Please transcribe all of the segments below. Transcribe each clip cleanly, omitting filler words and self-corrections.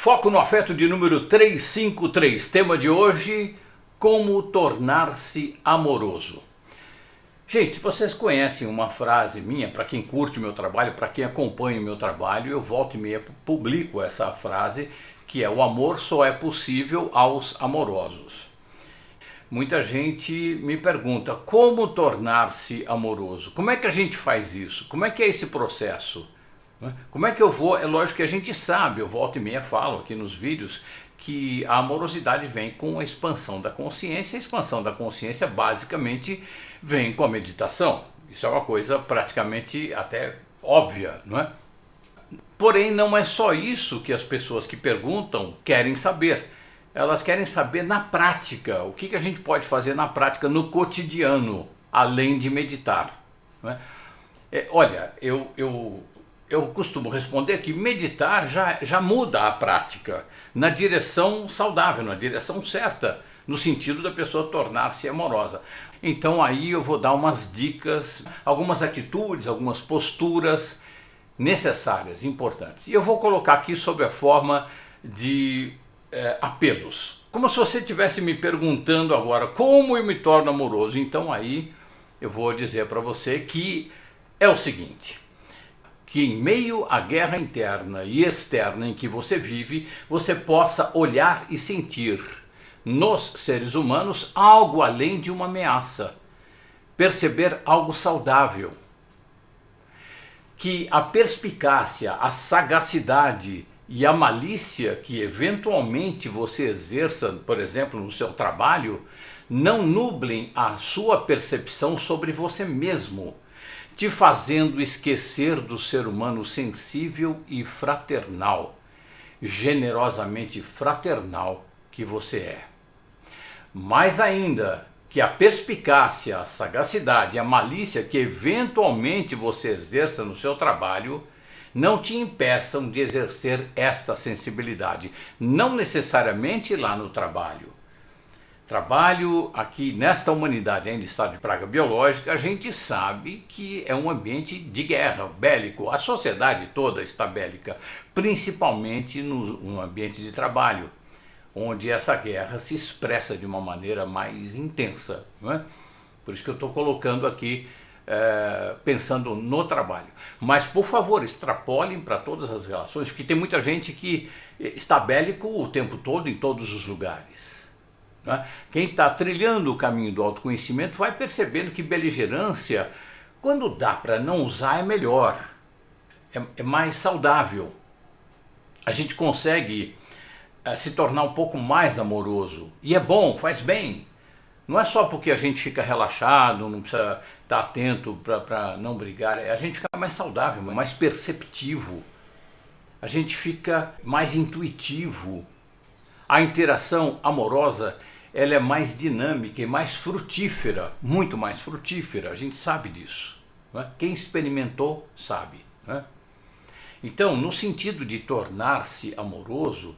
Foco no afeto de número 353. Tema de hoje: como tornar-se amoroso. Gente, se vocês conhecem uma frase minha, para quem curte o meu trabalho, para quem acompanha o meu trabalho, eu volta e meia publico essa frase, que é: o amor só é possível aos amorosos. Muita gente me pergunta: como tornar-se amoroso? Como é que a gente faz isso? Como é que é esse processo? Como é que eu vou? É lógico que a gente sabe, eu volta e meia falo aqui nos vídeos, que a amorosidade vem com a expansão da consciência. A expansão da consciência basicamente vem com a meditação. Isso é uma coisa praticamente até óbvia, não é? Porém, não é só isso que as pessoas que perguntam querem saber. Elas querem saber na prática, o que a gente pode fazer na prática, no cotidiano, além de meditar. Não é? Olha, eu costumo responder que meditar já muda a prática na direção saudável, na direção certa, no sentido da pessoa tornar-se amorosa. Então aí eu vou dar umas dicas, algumas atitudes, algumas posturas necessárias, importantes. E eu vou colocar aqui sob a forma de apelos. Como se você estivesse me perguntando agora como eu me torno amoroso. Então aí eu vou dizer para você que é o seguinte: que em meio à guerra interna e externa em que você vive, você possa olhar e sentir nos seres humanos algo além de uma ameaça, perceber algo saudável, que a perspicácia, a sagacidade e a malícia que eventualmente você exerça, por exemplo, no seu trabalho, não nublem a sua percepção sobre você mesmo, te fazendo esquecer do ser humano sensível e fraternal, generosamente fraternal que você é. Mais ainda, que a perspicácia, a sagacidade e a malícia que eventualmente você exerça no seu trabalho não te impeçam de exercer esta sensibilidade, não necessariamente lá no trabalho. Trabalho aqui nesta humanidade ainda está de praga biológica, a gente sabe que é um ambiente de guerra, bélico. A sociedade toda está bélica, principalmente no ambiente de trabalho, onde essa guerra se expressa de uma maneira mais intensa, não é? Por isso que eu estou colocando aqui, pensando no trabalho. Mas, por favor, extrapolem para todas as relações, porque tem muita gente que está bélico o tempo todo, em todos os lugares. Quem está trilhando o caminho do autoconhecimento vai percebendo que beligerância, quando dá para não usar, é melhor, é mais saudável. A gente consegue se tornar um pouco mais amoroso, e é bom, faz bem. Não é só porque a gente fica relaxado, não precisa estar atento para não brigar, a gente fica mais saudável, mais perceptivo, a gente fica mais intuitivo. A interação amorosa, ela é mais dinâmica e mais frutífera, muito mais frutífera, a gente sabe disso. Não é? Quem experimentou sabe. Não é? Então, no sentido de tornar-se amoroso,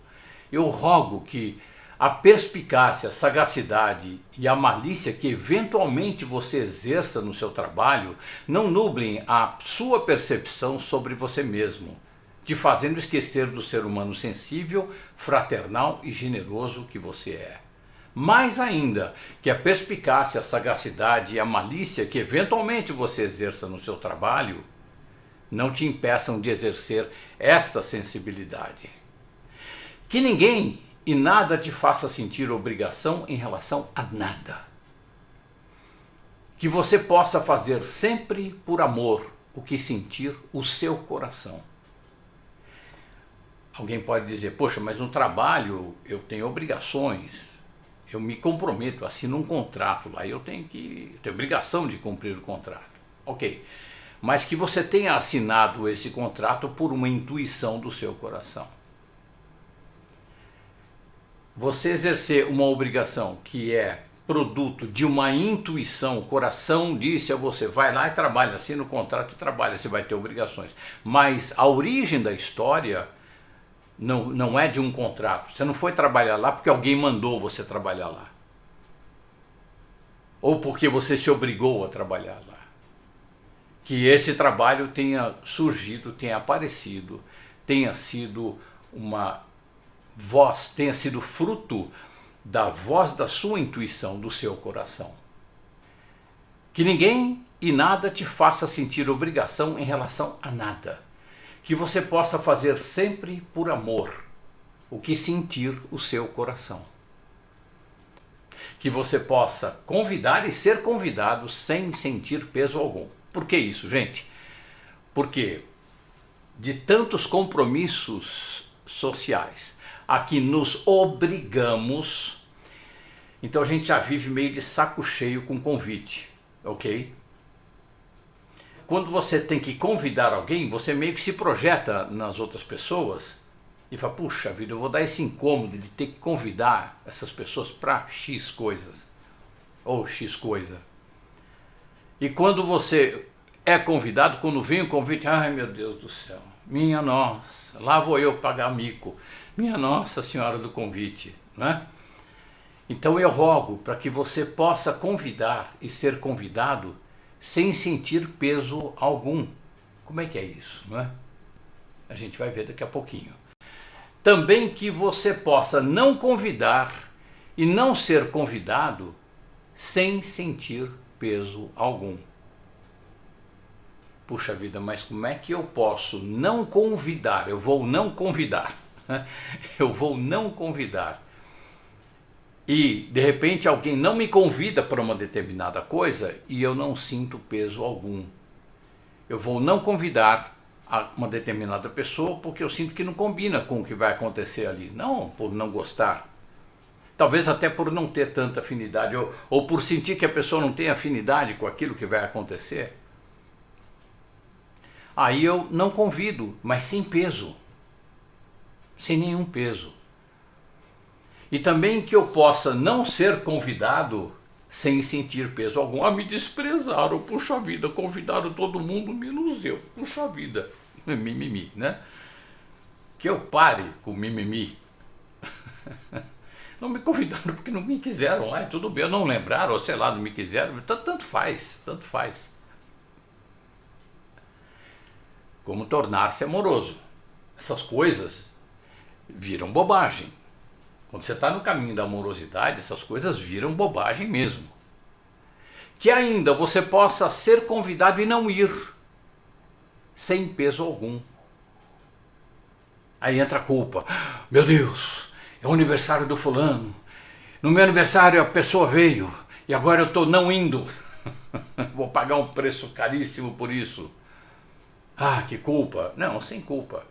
eu rogo que a perspicácia, a sagacidade e a malícia que eventualmente você exerça no seu trabalho não nublem a sua percepção sobre você mesmo, te fazendo esquecer do ser humano sensível, fraternal e generoso que você é. Mais ainda, que a perspicácia, a sagacidade e a malícia que eventualmente você exerça no seu trabalho não te impeçam de exercer esta sensibilidade. Que ninguém e nada te faça sentir obrigação em relação a nada. Que você possa fazer sempre por amor o que sentir o seu coração. Alguém pode dizer: poxa, mas no trabalho eu tenho obrigações, eu me comprometo, assino um contrato lá, eu tenho obrigação de cumprir o contrato. Ok, mas que você tenha assinado esse contrato por uma intuição do seu coração. Você exercer uma obrigação que é produto de uma intuição, o coração disse a você: vai lá e trabalha, assina o contrato e trabalha, você vai ter obrigações. Mas a origem da história não é de um contrato. Você não foi trabalhar lá porque alguém mandou você trabalhar lá. Ou porque você se obrigou a trabalhar lá. Que esse trabalho tenha surgido, tenha aparecido, tenha sido uma voz tenha sido fruto da voz da sua intuição, do seu coração. Que ninguém e nada te faça sentir obrigação em relação a nada. Que você possa fazer sempre por amor o que sentir o seu coração. Que você possa convidar e ser convidado sem sentir peso algum. Por que isso, gente? Porque de tantos compromissos sociais a que nos obrigamos, então a gente já vive meio de saco cheio com convite, ok? Quando você tem que convidar alguém, você meio que se projeta nas outras pessoas e fala, puxa vida, eu vou dar esse incômodo de ter que convidar essas pessoas para X coisas, ou X coisa. E quando você é convidado, quando vem o convite, ai meu Deus do céu, minha nossa, lá vou eu pagar mico, minha Nossa Senhora do Convite, né? Então eu rogo para que você possa convidar e ser convidado sem sentir peso algum. Como é que é isso, não é? A gente vai ver daqui a pouquinho. Também que você possa não convidar e não ser convidado sem sentir peso algum. Puxa vida, mas como é que eu posso não convidar? Eu vou não convidar. Eu vou não convidar. E de repente alguém não me convida para uma determinada coisa e eu não sinto peso algum. Eu vou não convidar uma determinada pessoa porque eu sinto que não combina com o que vai acontecer ali. Não por não gostar. Talvez até por não ter tanta afinidade ou por sentir que a pessoa não tem afinidade com aquilo que vai acontecer. Aí eu não convido, mas sem peso. Sem nenhum peso. E também que eu possa não ser convidado sem sentir peso algum. Ah, me desprezaram, puxa vida, convidaram todo mundo, menos eu, puxa vida. Mimimi, né? Que eu pare com mimimi. Não me convidaram porque não me quiseram. Ah, tudo bem, não lembraram, ou sei lá, não me quiseram. Tanto faz, tanto faz. Como tornar-se amoroso. Essas coisas viram bobagem. Quando você está no caminho da amorosidade, essas coisas viram bobagem mesmo. Que ainda você possa ser convidado e não ir, sem peso algum. Aí entra a culpa. Meu Deus, é o aniversário do fulano. No meu aniversário a pessoa veio e agora eu estou não indo. Vou pagar um preço caríssimo por isso. Ah, que culpa. Não, sem culpa.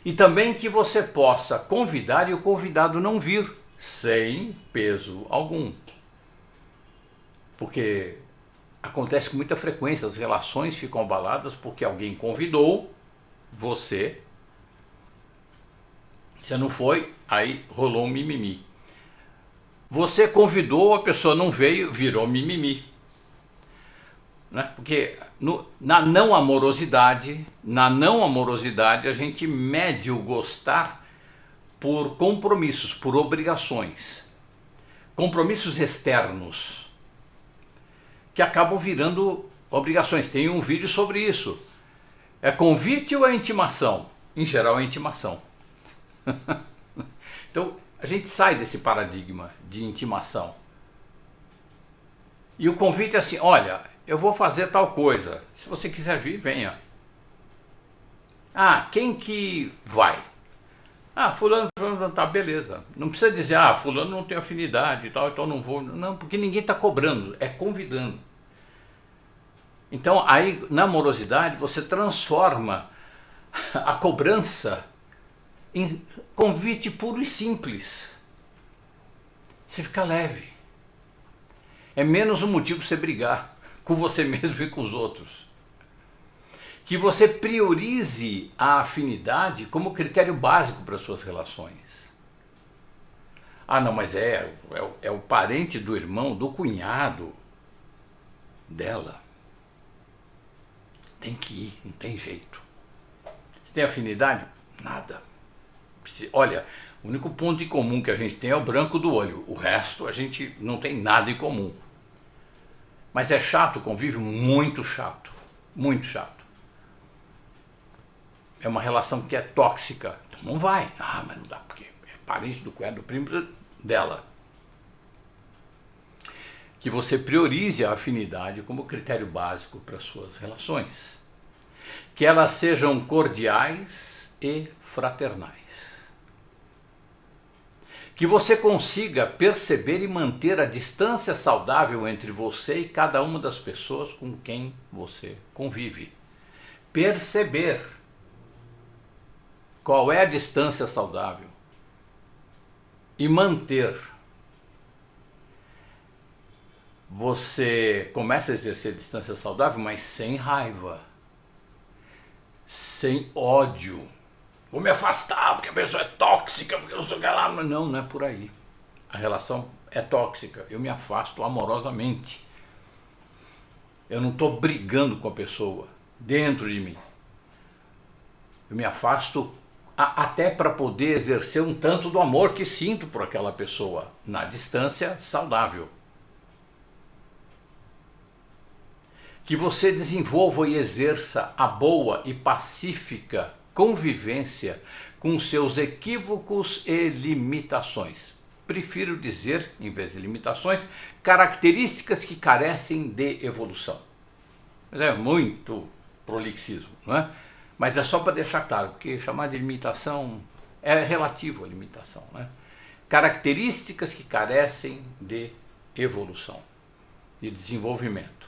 E também que você possa convidar e o convidado não vir, sem peso algum. Porque acontece com muita frequência, as relações ficam abaladas porque alguém convidou você não foi, aí rolou um mimimi. Você convidou, a pessoa não veio, virou mimimi. Né? Porque na não amorosidade a gente mede o gostar por compromissos, por obrigações. Compromissos externos, que acabam virando obrigações. Tem um vídeo sobre isso. É convite ou é intimação? Em geral é intimação. Então a gente sai desse paradigma de intimação. E o convite é assim, olha, eu vou fazer tal coisa, se você quiser vir, venha. Ah, quem que vai? Ah, fulano, tá, beleza. Não precisa dizer, ah, fulano não tem afinidade e tal, então não vou. Não, porque ninguém está cobrando, é convidando. Então aí na amorosidade você transforma a cobrança em convite puro e simples. Você fica leve. É menos um motivo para você brigar com você mesmo e com os outros. Que você priorize a afinidade como critério básico para as suas relações. Ah, não, mas é o parente do irmão, do cunhado dela. Tem que ir, não tem jeito. Você tem afinidade? Nada. Olha, o único ponto em comum que a gente tem é o branco do olho. O resto a gente não tem nada em comum. Mas é chato o convívio? Muito chato. Muito chato. é uma relação que é tóxica. Então não vai. Ah, mas não dá, porque é parente do cunhado, do primo dela. Que você priorize a afinidade como critério básico para suas relações. Que elas sejam cordiais e fraternais. Que você consiga perceber e manter a distância saudável entre você e cada uma das pessoas com quem você convive. Perceber qual é a distância saudável e manter. Você começa a exercer distância saudável, mas sem raiva, sem ódio. Vou me afastar porque a pessoa é tóxica, porque eu não sou lá. Não, não é por aí. A relação é tóxica. Eu me afasto amorosamente. Eu não estou brigando com a pessoa dentro de mim. Eu me afasto até para poder exercer um tanto do amor que sinto por aquela pessoa na distância saudável. Que você desenvolva e exerça a boa e pacífica convivência com seus equívocos e limitações. Prefiro dizer, em vez de limitações, características que carecem de evolução. Mas é muito prolixismo, não é? Mas é só para deixar claro, porque chamar de limitação é relativo à limitação, né? Características que carecem de evolução, de desenvolvimento.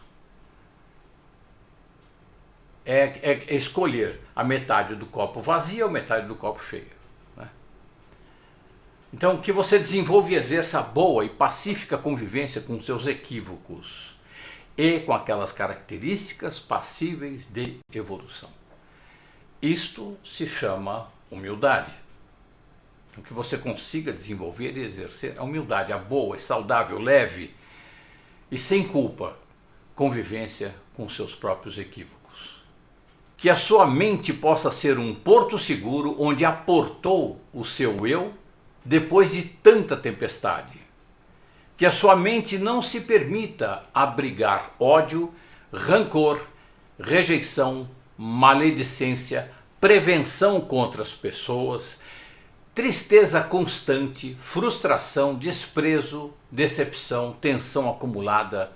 É escolher a metade do copo vazio ou metade do copo cheio, né? Então, que você desenvolva e exerça a boa e pacífica convivência com seus equívocos e com aquelas características passíveis de evolução. Isto se chama humildade. Então, que você consiga desenvolver e exercer a humildade, a boa, saudável, leve e sem culpa convivência com seus próprios equívocos. Que a sua mente possa ser um porto seguro onde aportou o seu eu depois de tanta tempestade. Que a sua mente não se permita abrigar ódio, rancor, rejeição, maledicência, prevenção contra as pessoas, tristeza constante, frustração, desprezo, decepção, tensão acumulada,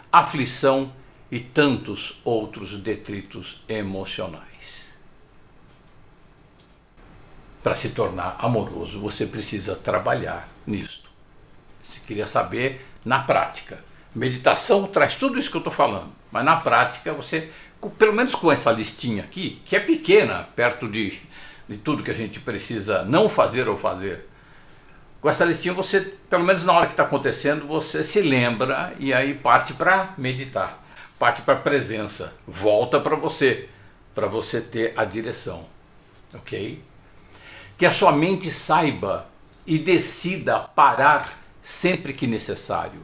aflição e tantos outros detritos emocionais. Para se tornar amoroso, você precisa trabalhar nisto. Se queria saber, na prática. Meditação traz tudo isso que eu estou falando, mas na prática você, pelo menos com essa listinha aqui, que é pequena, perto de tudo que a gente precisa não fazer ou fazer, com essa listinha você, pelo menos na hora que está acontecendo, você se lembra e aí parte para meditar. Parte para a presença, volta para você ter a direção, ok? Que a sua mente saiba e decida parar sempre que necessário.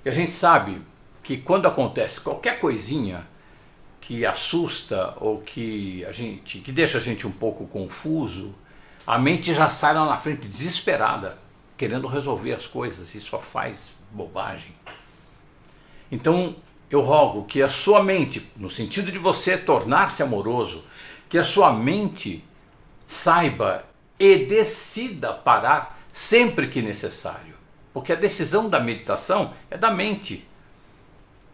E a gente sabe que quando acontece qualquer coisinha que assusta ou que deixa a gente um pouco confuso, a mente já sai lá na frente desesperada, querendo resolver as coisas e só faz bobagem. Então, eu rogo que a sua mente, no sentido de você tornar-se amoroso, que a sua mente saiba e decida parar sempre que necessário. Porque a decisão da meditação é da mente,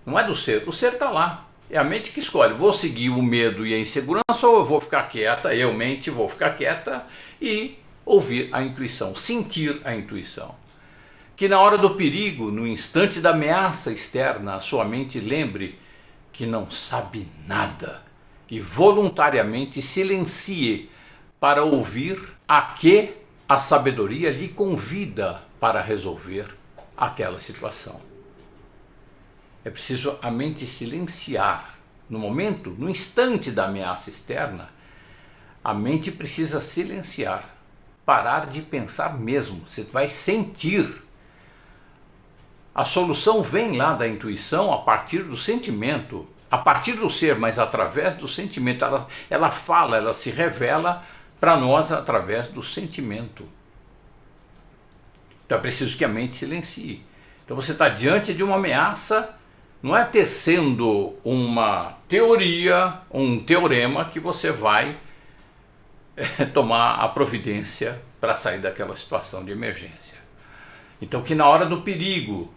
não é do ser. O ser está lá, é a mente que escolhe. Vou seguir o medo e a insegurança ou eu vou ficar quieta, eu, mente, vou ficar quieta e ouvir a intuição, sentir a intuição. Que na hora do perigo, no instante da ameaça externa, a sua mente lembre que não sabe nada e voluntariamente silencie para ouvir a que a sabedoria lhe convida para resolver aquela situação. É preciso a mente silenciar. No momento, no instante da ameaça externa, a mente precisa silenciar, parar de pensar mesmo. Você vai sentir. A solução vem lá da intuição a partir do sentimento, a partir do ser, mas através do sentimento. Ela fala, ela se revela para nós através do sentimento. Então é preciso que a mente silencie. Então você está diante de uma ameaça, não é tecendo uma teoria, um teorema que você vai tomar a providência para sair daquela situação de emergência. Então que na hora do perigo,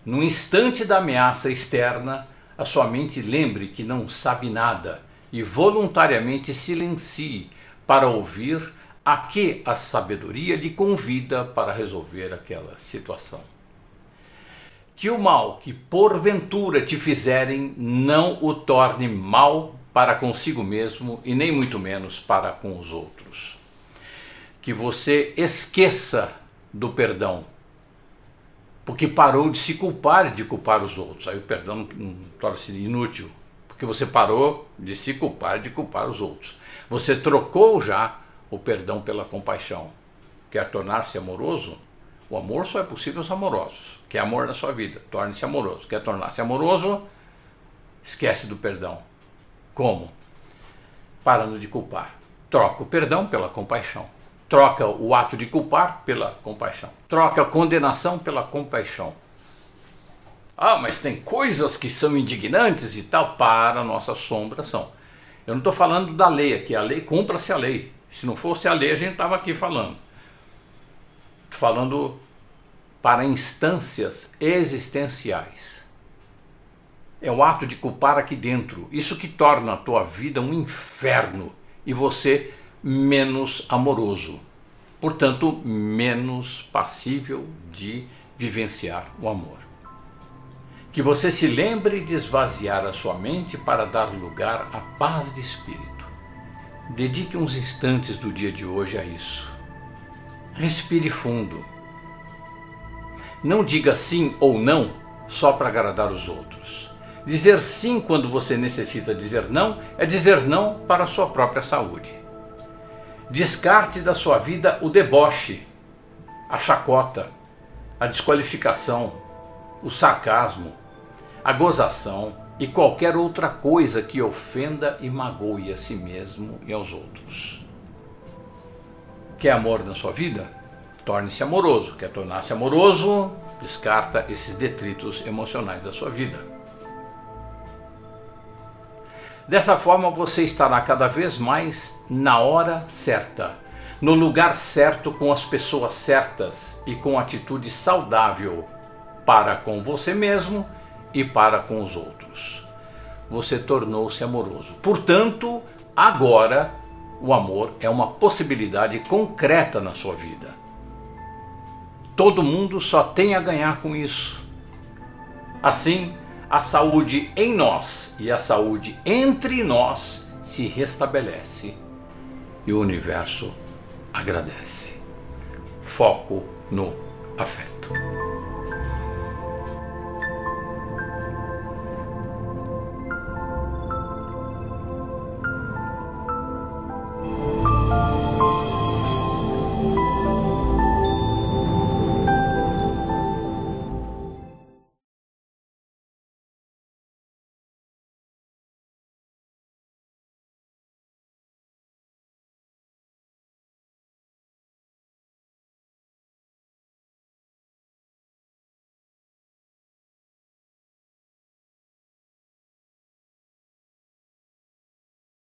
no instante da ameaça externa, a sua mente lembre que não sabe nada e voluntariamente silencie para ouvir a que a sabedoria lhe convida para resolver aquela situação. Que o mal que porventura te fizerem não o torne mal para consigo mesmo e nem muito menos para com os outros. Que você esqueça do perdão, porque parou de se culpar e de culpar os outros. Aí o perdão não torna-se inútil, porque você parou de se culpar e de culpar os outros. Você trocou já o perdão pela compaixão. Quer tornar-se amoroso? O amor só é possível aos amorosos. Quer amor na sua vida? Torne-se amoroso. Quer tornar-se amoroso? Esquece do perdão. Como? Parando de culpar. Troca o perdão pela compaixão. Troca o ato de culpar pela compaixão. Troca a condenação pela compaixão. Ah, mas tem coisas que são indignantes e tal. Para a nossa assombração. Eu não estou falando da lei aqui. A lei, cumpra-se a lei. Se não fosse a lei, a gente estava aqui falando. Estou falando para instâncias existenciais. É o ato de culpar aqui dentro. Isso que torna a tua vida um inferno e você menos amoroso. Portanto, menos passível de vivenciar o amor. Que você se lembre de esvaziar a sua mente para dar lugar à paz de espírito. Dedique uns instantes do dia de hoje a isso. Respire fundo. Não diga sim ou não só para agradar os outros. Dizer sim quando você necessita dizer não é dizer não para a sua própria saúde. Descarte da sua vida o deboche, a chacota, a desqualificação, o sarcasmo, a gozação e qualquer outra coisa que ofenda e magoe a si mesmo e aos outros. Quer amor na sua vida? Torne-se amoroso. Quer tornar-se amoroso? Descarta esses detritos emocionais da sua vida. Dessa forma você estará cada vez mais na hora certa, no lugar certo, com as pessoas certas e com atitude saudável para com você mesmo e para com os outros. Você tornou-se amoroso. Portanto, agora o amor é uma possibilidade concreta na sua vida. Todo mundo só tem a ganhar com isso. Assim, a saúde em nós e a saúde entre nós se restabelece e o universo agradece. Foco no afeto.